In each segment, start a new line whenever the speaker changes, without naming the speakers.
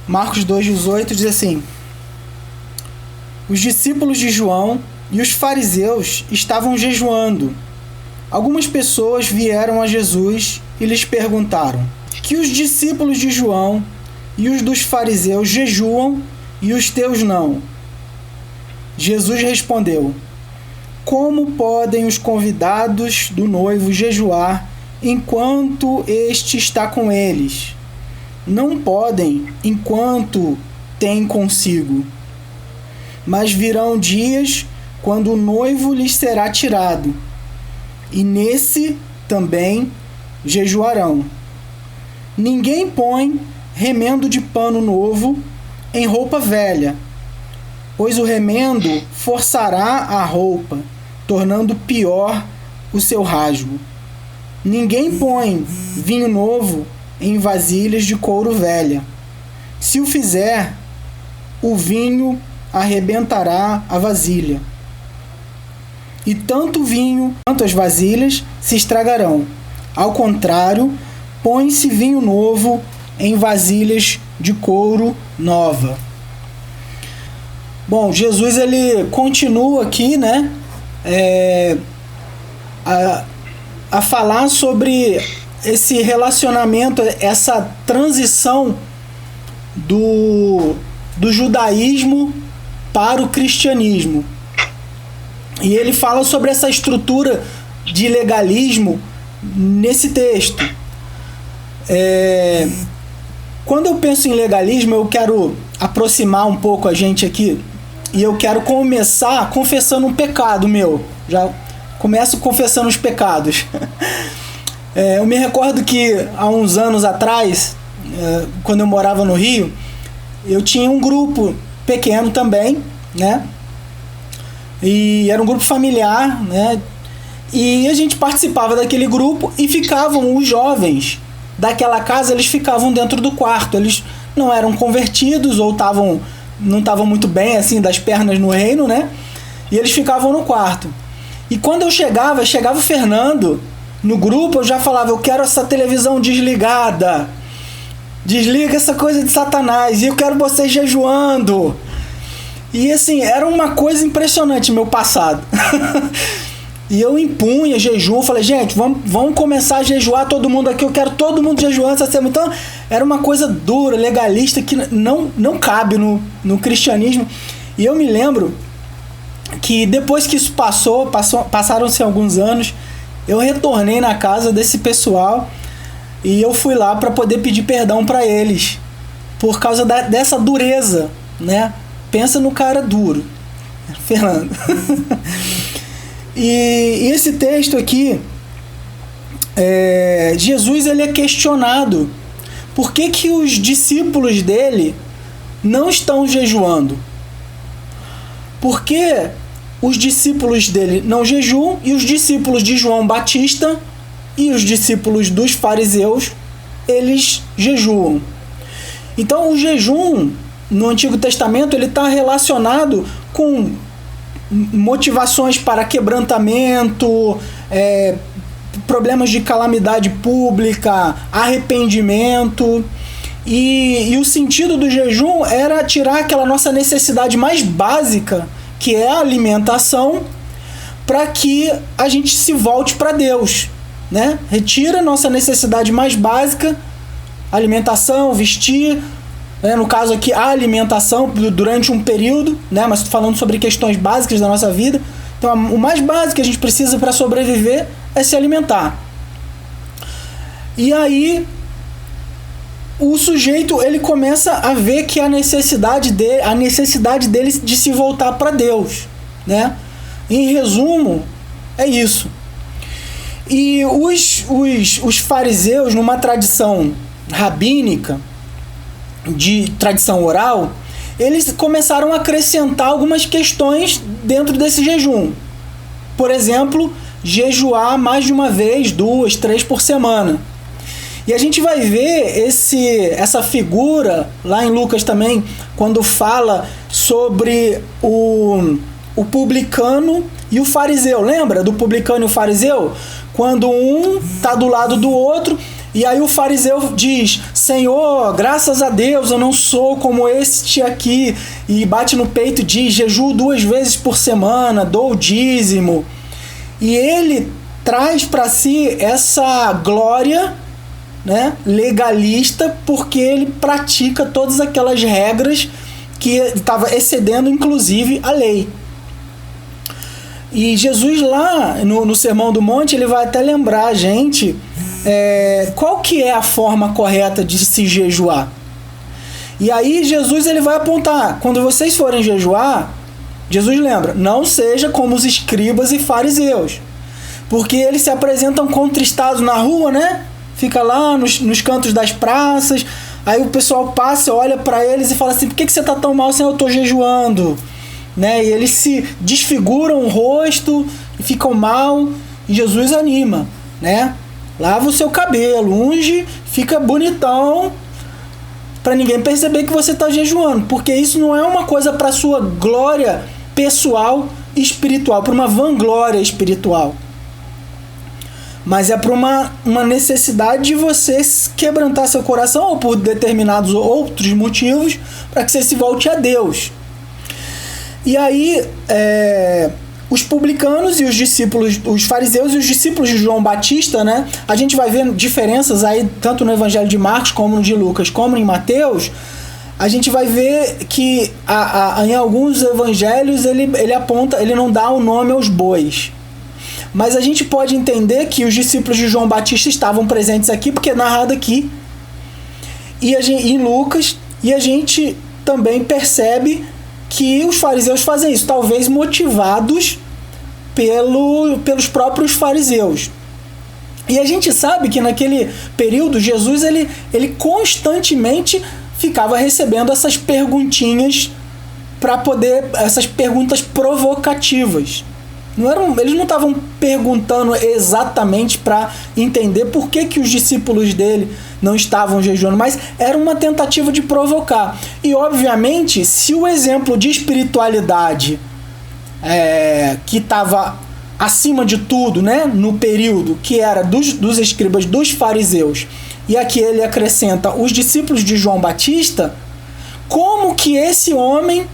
Marcos 2,18 diz assim: os discípulos de João e os fariseus estavam jejuando. Algumas pessoas vieram a Jesus e lhes perguntaram: que os discípulos de João e os dos fariseus jejuam e os teus não? Jesus respondeu: como podem os convidados do noivo jejuar enquanto este está com eles? Não podem enquanto têm consigo. Mas virão dias quando o noivo lhes será tirado, e nesse também jejuarão. Ninguém põe remendo de pano novo em roupa velha, pois o remendo forçará a roupa, tornando pior o seu rasgo. Ninguém põe vinho novo em vasilhas de couro velha. Se o fizer, o vinho arrebentará a vasilha, e tanto o vinho quanto as vasilhas se estragarão. Ao contrário, põe-se vinho novo em vasilhas de couro nova. Bom, Jesus ele continua aqui, né, a falar sobre esse relacionamento, essa transição do judaísmo para o cristianismo. E ele fala sobre essa estrutura de legalismo nesse texto. Quando eu penso em legalismo, eu quero aproximar um pouco a gente aqui, e eu quero começar confessando um pecado meu. Já começo confessando os pecados. Eu me recordo que há uns anos atrás, quando eu morava no Rio, eu tinha um grupo pequeno também, né? E era um grupo familiar, né? E a gente participava daquele grupo e ficavam os jovens daquela casa, eles ficavam dentro do quarto. Eles não eram convertidos ou não estavam muito bem assim das pernas no reino, né? E eles ficavam no quarto. E quando eu chegava o Fernando no grupo, eu já falava: eu quero essa televisão desligada, desliga essa coisa de Satanás, e eu quero vocês jejuando. E assim, era uma coisa impressionante meu passado. E eu impunha jejum, falei: gente, vamos começar a jejuar todo mundo aqui, eu quero todo mundo jejuando essa semana. Então era uma coisa dura, legalista, que não cabe no cristianismo. E eu me lembro que depois que isso passaram-se alguns anos, eu retornei na casa desse pessoal e eu fui lá para poder pedir perdão para eles por causa dessa dureza, né? Pensa no cara duro, Fernando. E esse texto aqui, Jesus ele é questionado por que os discípulos dele não estão jejuando. Por que os discípulos dele não jejuam e os discípulos de João Batista e os discípulos dos fariseus, eles jejuam? Então o jejum no Antigo Testamento ele está relacionado com motivações para quebrantamento, problemas de calamidade pública, arrependimento. E o sentido do jejum era tirar aquela nossa necessidade mais básica, que é a alimentação, para que a gente se volte para Deus, né? Retira a nossa necessidade mais básica, alimentação, vestir, no caso aqui a alimentação durante um período, né? Mas estou falando sobre questões básicas da nossa vida. Então o mais básico que a gente precisa para sobreviver é se alimentar. E aí o sujeito ele começa a ver que a necessidade dele de se voltar para Deus, né? Em resumo, é isso. E os fariseus, numa tradição rabínica, de tradição oral, eles começaram a acrescentar algumas questões dentro desse jejum. Por exemplo, jejuar mais de uma vez, 2, 3 por semana. E a gente vai ver essa figura lá em Lucas também, quando fala sobre o publicano e o fariseu. Lembra do publicano e o fariseu? Quando um está do lado do outro, e aí o fariseu diz: Senhor, graças a Deus eu não sou como este aqui, e bate no peito e diz, jejuo 2 vezes por semana, dou o dízimo. E ele traz para si essa glória, né, legalista, porque ele pratica todas aquelas regras que estava excedendo inclusive a lei. E Jesus lá no Sermão do Monte, ele vai até lembrar a gente qual que é a forma correta de se jejuar. E aí Jesus ele vai apontar, quando vocês forem jejuar, Jesus lembra, não seja como os escribas e fariseus, porque eles se apresentam contristados na rua, né? Fica lá nos cantos das praças, aí o pessoal passa, olha para eles e fala assim, por que você tá tão mal assim? Eu tô jejuando, né? E eles se desfiguram o rosto e ficam mal, e Jesus anima, né? Lava o seu cabelo, unge, fica bonitão, para ninguém perceber que você está jejuando, porque isso não é uma coisa para sua glória pessoal e espiritual, para uma vanglória espiritual, mas é para uma necessidade de você quebrantar seu coração, ou por determinados outros motivos, para que você se volte a Deus. E aí os publicanos e os discípulos, os fariseus e os discípulos de João Batista, né? A gente vai ver diferenças aí, tanto no Evangelho de Marcos, como no de Lucas, como em Mateus. A gente vai ver que em alguns evangelhos ele aponta, ele não dá o nome aos bois. Mas a gente pode entender que os discípulos de João Batista estavam presentes aqui, porque é narrado aqui, e em Lucas, e a gente também percebe que os fariseus fazem isso, talvez motivados pelos próprios fariseus. E a gente sabe que naquele período Jesus ele constantemente ficava recebendo essas perguntinhas para poder, essas perguntas provocativas. Eles não estavam perguntando exatamente para entender por que os discípulos dele não estavam jejuando, mas era uma tentativa de provocar. E obviamente, se o exemplo de espiritualidade que estava acima de tudo, né, no período que era dos escribas, dos fariseus, e aqui ele acrescenta os discípulos de João Batista, como que esse homem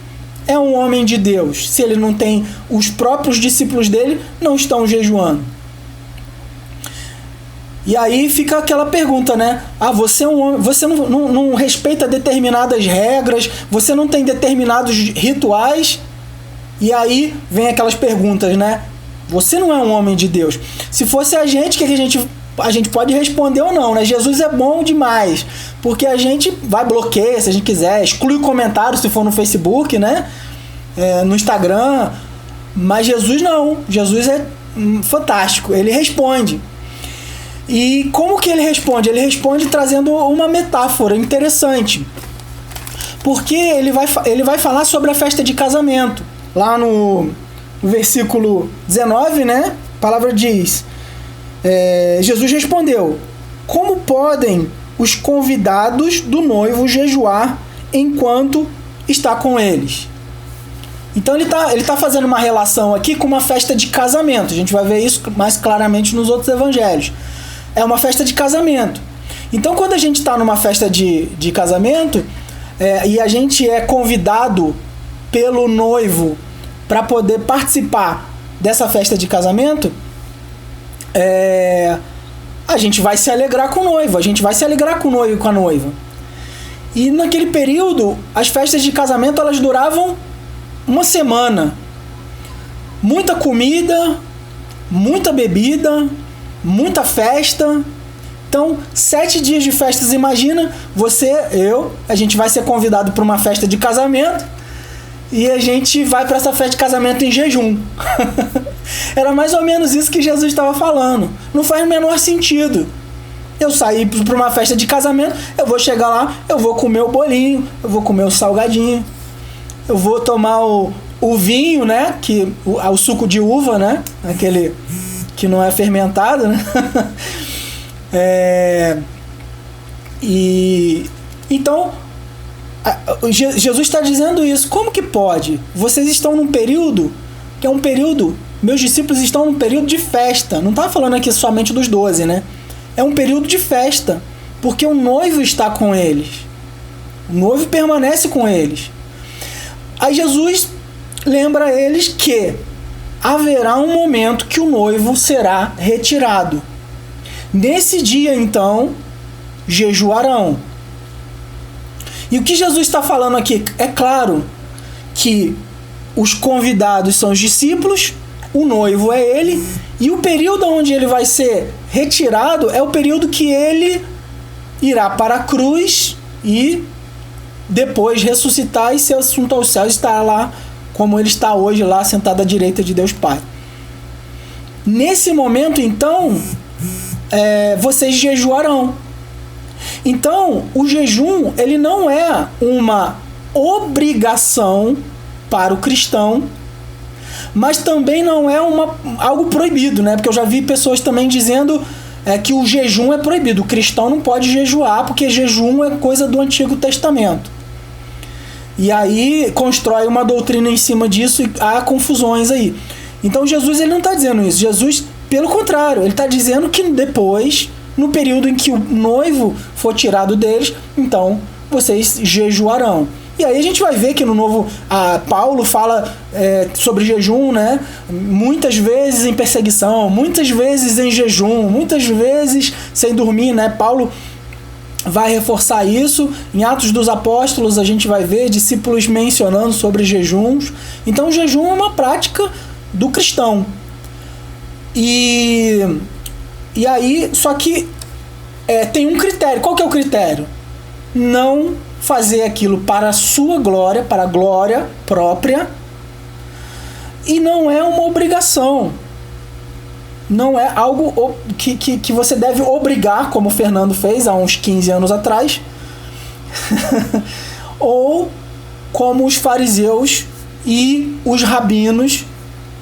é um homem de Deus, se ele não tem, os próprios discípulos dele não estão jejuando? E aí fica aquela pergunta, né? Você é um homem, você não respeita determinadas regras, você não tem determinados rituais, e aí vem aquelas perguntas, né? Você não é um homem de Deus. Se fosse a gente, que a gente pode responder ou não, né? Jesus é bom demais, porque a gente vai bloquear se a gente quiser, exclui o comentário se for no Facebook, né? No Instagram, mas Jesus não. Jesus é fantástico, ele responde. E como que ele responde? Ele responde trazendo uma metáfora interessante, porque ele vai falar sobre a festa de casamento. Lá no versículo 19, né? A palavra diz: Jesus respondeu: como podem os convidados do noivo jejuar enquanto está com eles? Então ele tá fazendo uma relação aqui com uma festa de casamento. A gente vai ver isso mais claramente nos outros evangelhos. É uma festa de casamento. Então quando a gente está numa festa de casamento e a gente é convidado pelo noivo para poder participar dessa festa de casamento, a gente vai se alegrar com o noivo, a gente vai se alegrar com o noivo e com a noiva. E naquele período, as festas de casamento elas duravam uma semana. Muita comida, muita bebida, muita festa. Então, 7 dias de festas. Imagina, a gente vai ser convidado para uma festa de casamento e a gente vai para essa festa de casamento em jejum. Era mais ou menos isso que Jesus estava falando. Não faz o menor sentido. Eu saí para uma festa de casamento, eu vou chegar lá, eu vou comer o bolinho, eu vou comer o salgadinho, eu vou tomar o vinho, né? O suco de uva, né? Aquele que não é fermentado, né? Então, Jesus está dizendo isso. Como que pode? Vocês estão num período que é um período, meus discípulos estão num período de festa. Não está falando aqui somente dos 12, né? É um período de festa. porque o noivo está com eles. O noivo permanece com eles. Aí Jesus lembra a eles que haverá um momento que o noivo será retirado. Nesse dia, então, jejuarão. E o que Jesus está falando aqui? É claro que os convidados são os discípulos, o noivo é ele, e o período onde ele vai ser retirado é o período que ele irá para a cruz e depois ressuscitar e ser assunto aos céus, estar lá como ele está hoje, lá sentado à direita de Deus Pai. Nesse momento, então, vocês jejuarão. Então, o jejum, ele não é uma obrigação para o cristão, mas também não é algo proibido, né? Porque eu já vi pessoas também dizendo que o jejum é proibido. O cristão não pode jejuar porque jejum é coisa do Antigo Testamento. E aí constrói uma doutrina em cima disso e há confusões aí. Então Jesus ele não está dizendo isso. Jesus, pelo contrário, ele está dizendo que depois, no período em que o noivo for tirado deles, então vocês jejuarão. E aí a gente vai ver que no Novo, Paulo fala sobre jejum, né? Muitas vezes em perseguição, muitas vezes em jejum, muitas vezes sem dormir, né? Paulo vai reforçar isso. Em Atos dos Apóstolos a gente vai ver discípulos mencionando sobre jejuns. Então o jejum é uma prática do cristão. E aí, só que tem um critério. Qual que é o critério? Não fazer aquilo para a sua glória, para a glória própria, e não é uma obrigação. Não é algo que você deve obrigar, como o Fernando fez há uns 15 anos atrás, ou como os fariseus e os rabinos,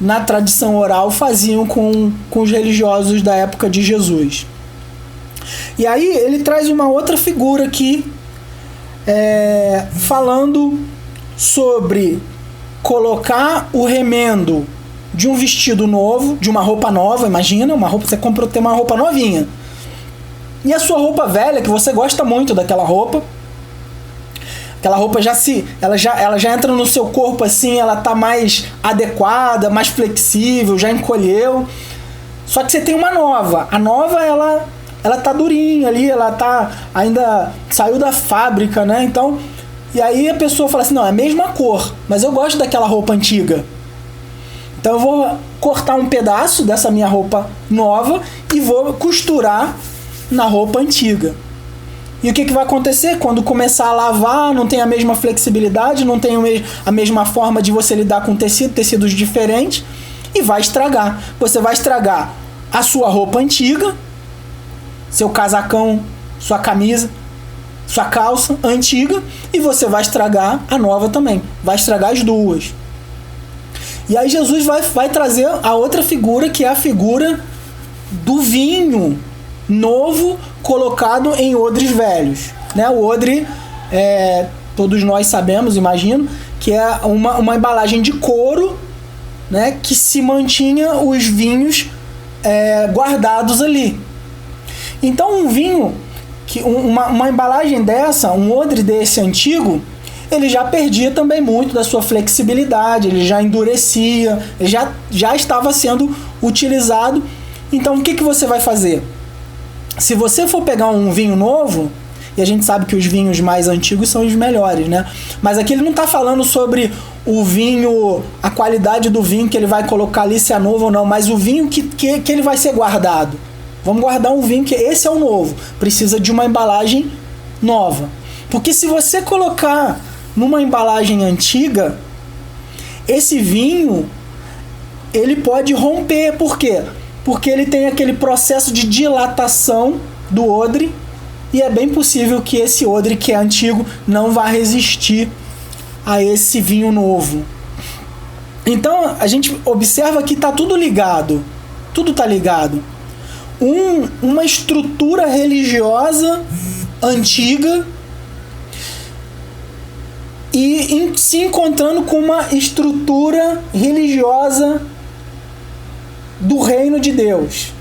na tradição oral, faziam com os religiosos da época de Jesus. E aí ele traz uma outra figura aqui, falando sobre colocar o remendo de um vestido novo, de uma roupa nova. Imagina, você tem uma roupa novinha, e a sua roupa velha, que você gosta muito daquela roupa, aquela roupa ela já entra no seu corpo assim, ela tá mais adequada, mais flexível, já encolheu. Só que você tem uma nova. A nova, ela tá durinha ali, ela tá ainda saiu da fábrica, né? Então, e aí a pessoa fala assim: não, é a mesma cor, mas eu gosto daquela roupa antiga. Então eu vou cortar um pedaço dessa minha roupa nova e vou costurar na roupa antiga. E o que vai acontecer? Quando começar a lavar, não tem a mesma flexibilidade, não tem a mesma forma de você lidar com tecidos diferentes, e vai estragar. Você vai estragar a sua roupa antiga, seu casacão, sua camisa, sua calça antiga, e você vai estragar a nova também. Vai estragar as duas. E aí Jesus vai trazer a outra figura, que é a figura do vinho novo colocado em odres velhos, né? O odre, todos nós sabemos, imagino, que é uma embalagem de couro, né? Que se mantinha os vinhos guardados ali. Então um vinho, uma embalagem dessa, um odre desse antigo, ele já perdia também muito da sua flexibilidade, ele já endurecia, ele já estava sendo utilizado. Então o que você vai fazer? Se você for pegar um vinho novo, e a gente sabe que os vinhos mais antigos são os melhores, né? Mas aqui ele não está falando sobre o vinho, a qualidade do vinho que ele vai colocar ali, se é novo ou não, mas o vinho que ele vai ser guardado. Vamos guardar um vinho que esse é o novo, precisa de uma embalagem nova. Porque se você colocar numa embalagem antiga, esse vinho ele pode romper. Por quê? Porque ele tem aquele processo de dilatação do odre, e é bem possível que esse odre que é antigo não vá resistir a esse vinho novo. Então a gente observa que está tudo ligado. Tudo está ligado. Uma estrutura religiosa antiga e se encontrando com uma estrutura religiosa do reino de Deus.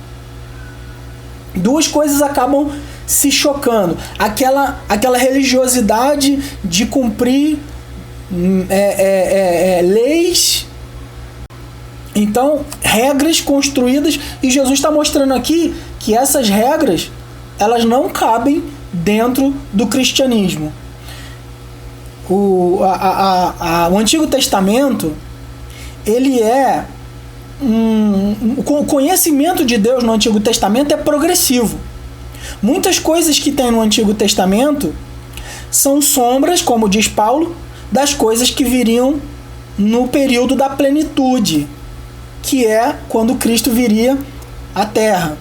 Duas coisas acabam se chocando. Aquela religiosidade de cumprir leis, então regras construídas, e Jesus está mostrando aqui que essas regras elas não cabem dentro do cristianismo. O Antigo Testamento, ele é o conhecimento de Deus no Antigo Testamento é progressivo. Muitas coisas que tem no Antigo Testamento são sombras, como diz Paulo, das coisas que viriam no período da plenitude, que é quando Cristo viria à Terra.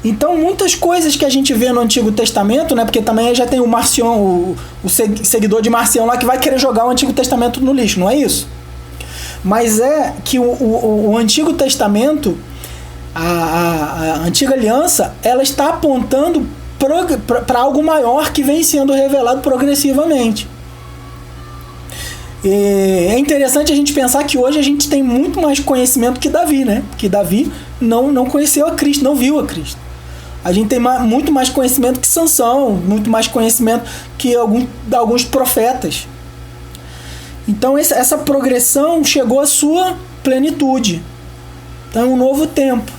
Então, muitas coisas que a gente vê no Antigo Testamento, né, porque também já tem o Marcion, o seguidor de Marcião lá, que vai querer jogar o Antigo Testamento no lixo, não é isso? Mas é que o Antigo Testamento, a Antiga Aliança, ela está apontando para algo maior que vem sendo revelado progressivamente. E é interessante a gente pensar que hoje a gente tem muito mais conhecimento que Davi, né? Porque Davi não conheceu a Cristo, não viu a Cristo. A gente tem muito mais conhecimento que Sansão, muito mais conhecimento que alguns profetas. Então essa progressão chegou à sua plenitude. Então é um novo tempo.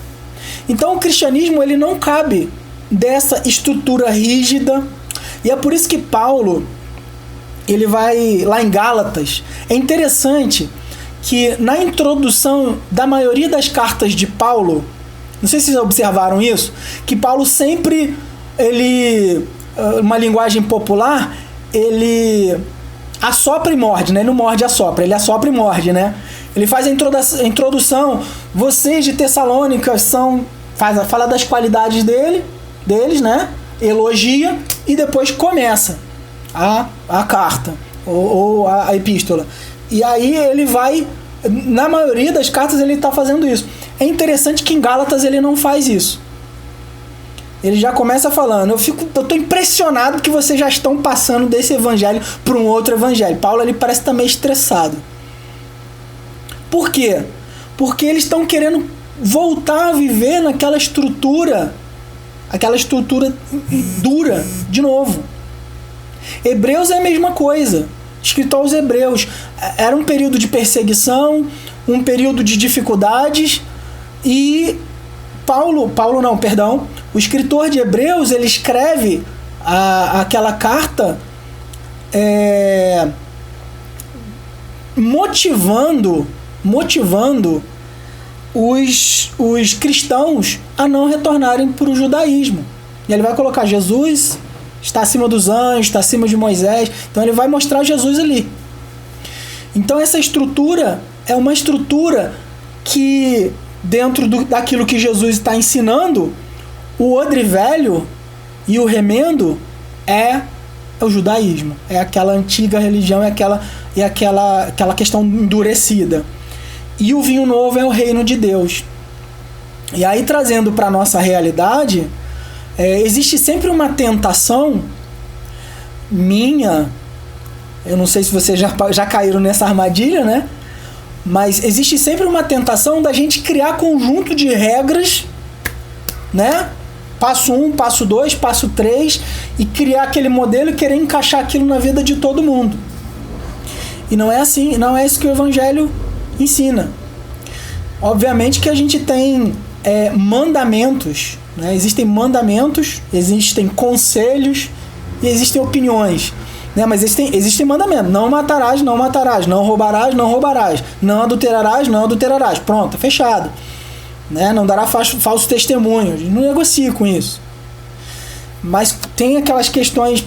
Então o cristianismo ele não cabe dessa estrutura rígida. E é por isso que Paulo, ele vai lá em Gálatas. É interessante que na introdução da maioria das cartas de Paulo, não sei se vocês observaram isso, que Paulo sempre, uma linguagem popular, ele assopra e morde, né? Ele não morde e assopra, ele assopra e morde, né? Ele faz a introdução, vocês de Tessalônica fala das qualidades deles, né? Elogia e depois começa a carta ou a epístola. E aí ele vai, na maioria das cartas ele está fazendo isso. É interessante que em Gálatas ele não faz isso. Ele já começa falando, eu estou impressionado que vocês já estão passando desse evangelho para um outro evangelho. Paulo ele parece estar meio estressado. Por quê? Porque eles estão querendo voltar a viver naquela estrutura dura de novo. Hebreus é a mesma coisa. Escrito aos Hebreus, era um período de perseguição, um período de dificuldades, e o escritor de Hebreus, ele escreve aquela carta motivando os cristãos a não retornarem para o judaísmo. E ele vai colocar Jesus está acima dos anjos, está acima de Moisés. Então ele vai mostrar Jesus ali. Então essa estrutura é uma estrutura que, dentro daquilo que Jesus está ensinando, o odre velho e o remendo é o judaísmo. É aquela antiga religião, é aquela questão endurecida. E o vinho novo é o reino de Deus. E aí, trazendo para a nossa realidade, existe sempre uma tentação minha, eu não sei se vocês já caíram nessa armadilha, né? Mas existe sempre uma tentação da gente criar conjunto de regras, né? Passo 1, passo 2, passo 3, e criar aquele modelo e querer encaixar aquilo na vida de todo mundo. E não é assim, não é isso que o Evangelho ensina. Obviamente que a gente tem mandamentos, né? Existem mandamentos, existem conselhos e existem opiniões, né? Mas existem mandamentos. Não matarás, não matarás. Não roubarás, não roubarás. Não adulterarás, não adulterarás. Pronto, fechado. Né? Não dará falso testemunho. Não negocie com isso. Mas tem aquelas questões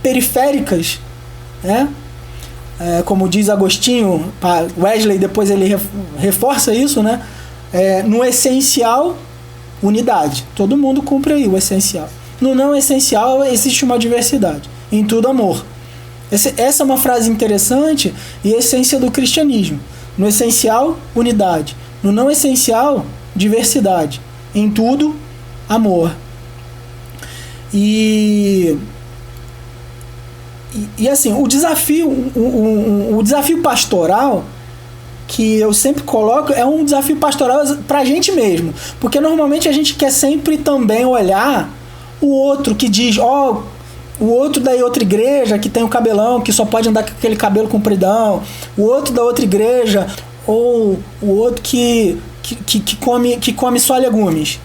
periféricas, né? Como diz Agostinho, Wesley depois ele reforça isso, né? No essencial, unidade. Todo mundo cumpre aí o essencial. No não essencial existe uma diversidade. Em tudo, amor. Essa é uma frase interessante e essência do cristianismo. No essencial, unidade. No não essencial, diversidade. Em tudo, amor. E assim, o desafio pastoral que eu sempre coloco é um desafio pastoral para a gente mesmo. Porque normalmente a gente quer sempre também olhar o outro que diz, o outro da outra igreja que tem o cabelão, que só pode andar com aquele cabelo compridão, o outro da outra igreja, ou o outro que come só legumes.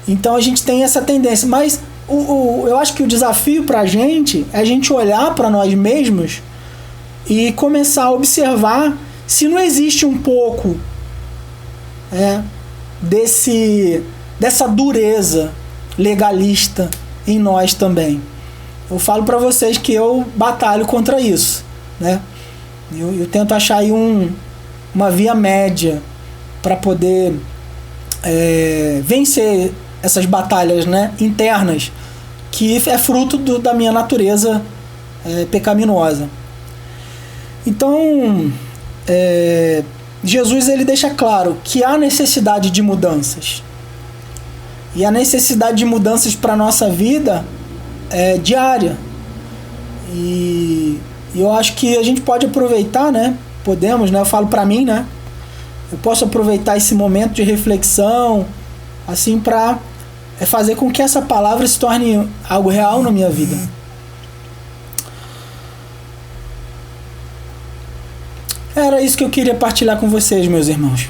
Então a gente tem essa tendência, mas eu acho que o desafio pra gente é a gente olhar para nós mesmos e começar a observar se não existe um pouco dessa dureza legalista em nós também. Eu falo para vocês que eu batalho contra isso, né? Eu tento achar aí uma via média para poder vencer essas batalhas, né, internas, que é fruto da minha natureza pecaminosa. Então, Jesus ele deixa claro que há necessidade de mudanças. E a necessidade de mudanças para a nossa vida é diária. E eu acho que a gente pode aproveitar, né? Podemos, né? Eu falo para mim, né? Eu posso aproveitar esse momento de reflexão, assim, para fazer com que essa palavra se torne algo real na minha vida. Era isso que eu queria partilhar com vocês, meus irmãos.